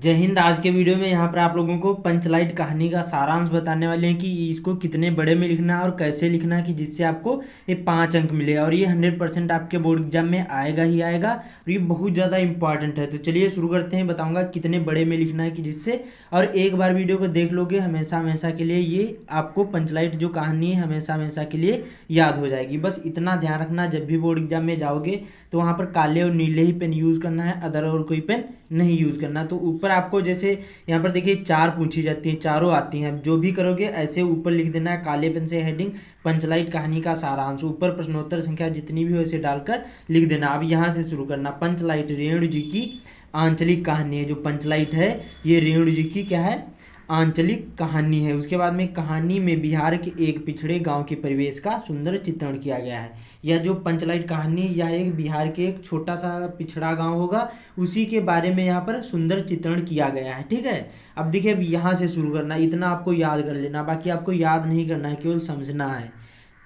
जय हिंद। आज के वीडियो में यहाँ पर आप लोगों को पंचलाइट कहानी का सारांश बताने वाले हैं कि इसको कितने बड़े में लिखना है और कैसे लिखना है कि जिससे आपको ये 5 अंक मिले और ये 100% आपके बोर्ड एग्जाम में आएगा ही आएगा और ये बहुत ज़्यादा इंपॉर्टेंट है। तो चलिए शुरू करते हैं। बताऊँगा कितने बड़े में लिखना है कि जिससे, और एक बार वीडियो को देख लोगे हमेशा हमेशा के लिए ये आपको पंचलाइट जो कहानी है हमेशा हमेशा के लिए याद हो जाएगी। बस इतना ध्यान रखना, जब भी बोर्ड एग्जाम में जाओगे तो वहाँ पर काले और नीले ही पेन यूज़ करना है, अदर और कोई पेन नहीं यूज़ करना। तो ऊपर आपको जैसे यहाँ पर देखिए 4 पूछी जाती हैं, चारों आती हैं। जो भी करोगे ऐसे ऊपर लिख देना है काले पेन से हेडिंग पंचलाइट कहानी का सारांश, ऊपर प्रश्नोत्तर संख्या जितनी भी हो इसे डालकर लिख देना। अब यहाँ से शुरू करना। पंचलाइट रेणु जी की आंचलिक कहानी है। जो पंचलाइट है ये रेणु जी की क्या है, आंचलिक कहानी है। उसके बाद में कहानी में बिहार के एक पिछड़े गांव के परिवेश का सुंदर चित्रण किया गया है। यह जो पंचलाइट कहानी, यह एक बिहार के एक छोटा सा पिछड़ा गांव होगा, उसी के बारे में यहाँ पर सुंदर चित्रण किया गया है। ठीक है, अब देखिए अब यहाँ से शुरू करना, इतना आपको याद कर लेना, बाकी आपको याद नहीं करना है, केवल समझना है।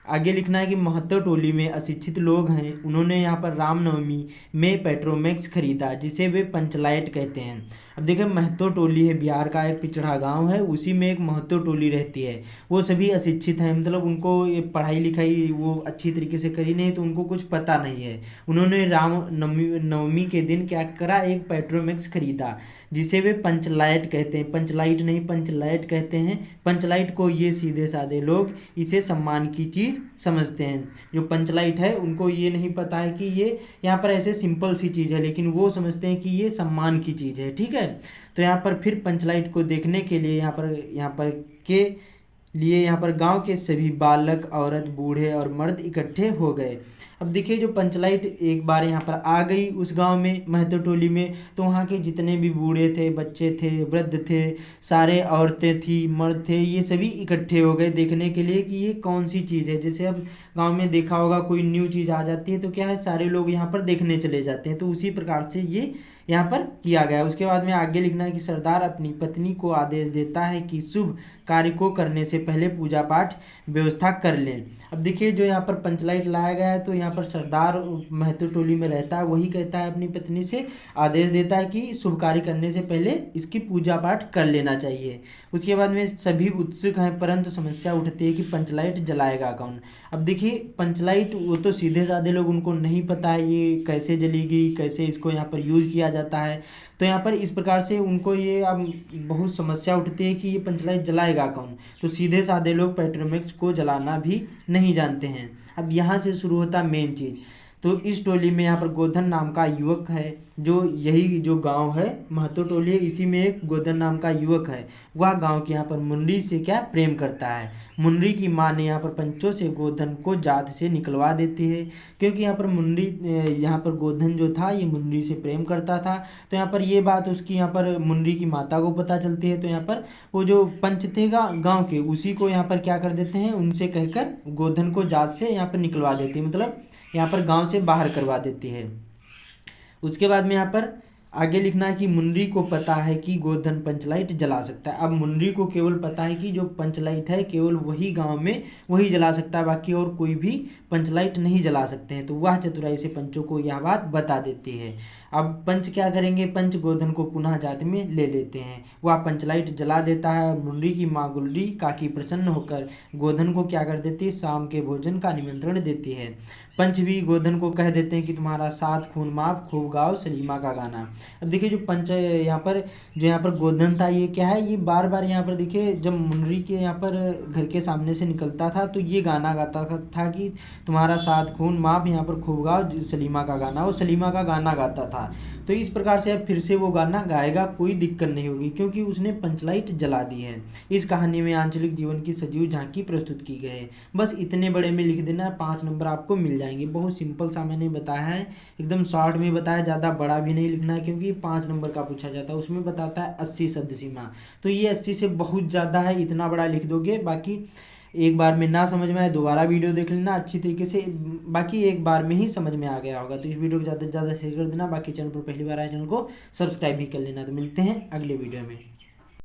आगे लिखना है कि महतो टोली में अशिक्षित लोग हैं, उन्होंने यहाँ पर रामनवमी में पेट्रोमैक्स खरीदा जिसे वे पंचलाइट कहते हैं। अब देखिए महतो टोली है, बिहार का एक पिछड़ा गांव है, उसी में एक महतो टोली रहती है। वो सभी अशिक्षित हैं, मतलब उनको ये पढ़ाई लिखाई वो अच्छी तरीके से करी नहीं, तो उनको कुछ पता नहीं है। उन्होंने राम नवमी के दिन क्या करा, एक पेट्रोमैक्स खरीदा जिसे वे पंचलाइट कहते हैं। पंचलाइट नहीं पंचलाइट कहते हैं। पंचलाइट को ये सीधे साधे लोग इसे सम्मान की चीज़ समझते हैं। जो पंचलाइट है उनको ये नहीं पता है कि ये यहाँ पर ऐसे सिंपल सी चीज़ है, लेकिन वो समझते हैं कि ये सम्मान की चीज़ है। ठीक है, तो यहाँ पर फिर पंचलाइट को देखने के लिए यहाँ पर गांव के सभी बालक, औरत, बूढ़े और मर्द इकट्ठे हो गए। अब देखिए जो पंचलाइट एक बार यहाँ पर आ गई उस गांव में, महतो टोली में, तो वहाँ के जितने भी बूढ़े थे, बच्चे थे, वृद्ध थे, सारे औरतें थी, मर्द थे, ये सभी इकट्ठे हो गए देखने के लिए कि ये कौन सी चीज़ है। जैसे अब गांव में देखा होगा कोई न्यू चीज़ आ जाती है तो क्या है, सारे लोग यहाँ पर देखने चले जाते हैं। तो उसी प्रकार से ये यहाँ पर किया गया। उसके बाद में आगे लिखना है कि सरदार अपनी पत्नी को आदेश देता है कि शुभ कार्य को करने से पहले पूजा पाठ व्यवस्था कर लें। अब देखिए जो यहाँ पर पंचलाइट लाया गया है, तो यहाँ पर सरदार महतो टोली में रहता है, वही कहता है अपनी पत्नी से, आदेश देता है कि शुभ कार्य करने से पहले इसकी पूजा पाठ कर लेना चाहिए। उसके बाद में सभी उत्सुक हैं, परंतु समस्या उठती है कि पंचलाइट जलाएगा कौन। अब देखिए पंचलाइट वो तो सीधे साधे लोग, उनको नहीं पता है ये कैसे जलेगी, कैसे इसको यहाँ पर यूज़ किया जाता है। तो यहाँ पर इस प्रकार से उनको ये अब बहुत समस्या उठती है कि ये पंचलाइट जलाएगा कौन। तो सीधे साधे लोग पेट्रोमैक्स को जलाना भी नहीं जानते हैं। अब यहाँ से शुरू होता मेन चीज़। तो इस टोली में यहाँ पर गोधन नाम का युवक है, जो यही जो गांव है महतो टोली है, इसी में एक गोधन नाम का युवक है। वह गांव के यहाँ पर मुन्नी से क्या प्रेम करता है। मुन्नी की माँ ने यहाँ पर पंचों से गोधन को जात से निकलवा देती है, क्योंकि यहाँ पर यहाँ पर गोधन जो था ये मुन्नी से प्रेम करता था। तो यहाँ पर ये बात उसकी यहाँ पर मुन्नी की माता को पता चलती है। तो यहाँ पर वो जो पंच थे गाँव के, उसी को यहाँ पर क्या कर देते हैं, उनसे कहकर गोधन को जात से यहाँ पर निकलवा देती है, मतलब यहाँ पर गांव से बाहर करवा देती है। उसके बाद में यहाँ पर आगे लिखना है कि मुन्नी को पता है कि गोधन पंचलाइट जला सकता है। अब मुन्नी को केवल पता है कि जो पंचलाइट है केवल वही गांव में वही जला सकता है, बाकी और कोई भी पंचलाइट नहीं जला सकते हैं। तो वह चतुराई से पंचों को यह बात बता देती है। अब पंच क्या करेंगे, पंच गोधन को पुनः जात में ले लेते हैं, वह पंचलाइट जला देता है। मुन्नी की माँ गुलरी काकी प्रसन्न होकर गोधन को क्या कर देती है, शाम के भोजन का निमंत्रण देती है। पंच भी गोधन को कह देते हैं कि तुम्हारा साथ खून माफ खूब गाओ सलीमा का गाना। अब देखिए जो पंच यहाँ पर गोधन था, ये क्या है, ये बार बार यहाँ पर देखिए जब मुन्नी के यहाँ पर घर के सामने से निकलता था तो ये गाना गाता था कि तुम्हारा साथ खून माफ यहाँ पर खूब गाओ सलीमा का गाना, वो सलीमा का गाना गाता था। तो इस प्रकार से अब फिर से वो गाना गाएगा, कोई दिक्कत नहीं होगी, क्योंकि उसने पंचलाइट जला दी है। इस कहानी में आंचलिक जीवन की सजीव झांकी प्रस्तुत की गई है। बस इतने बड़े में लिख देना, 5 नंबर आपको मिल जाएंगे। बहुत सिंपल सा मैंने बताया है, एकदम शॉर्ट में बताया, ज़्यादा बड़ा भी नहीं लिखना है, क्योंकि 5 नंबर का पूछा जाता है, उसमें बताता है 80 शब्द सीमा। तो ये 80 से बहुत ज़्यादा है, इतना बड़ा लिख दोगे। बाकी एक बार में ना समझ में आए दोबारा वीडियो देख लेना अच्छी तरीके से, बाकी एक बार में ही समझ में आ गया होगा। तो इस वीडियो को ज़्यादा से ज़्यादा शेयर कर देना, बाकी चैनल पर पहली बार आए चैनल को सब्सक्राइब भी कर लेना। तो मिलते हैं अगले वीडियो में।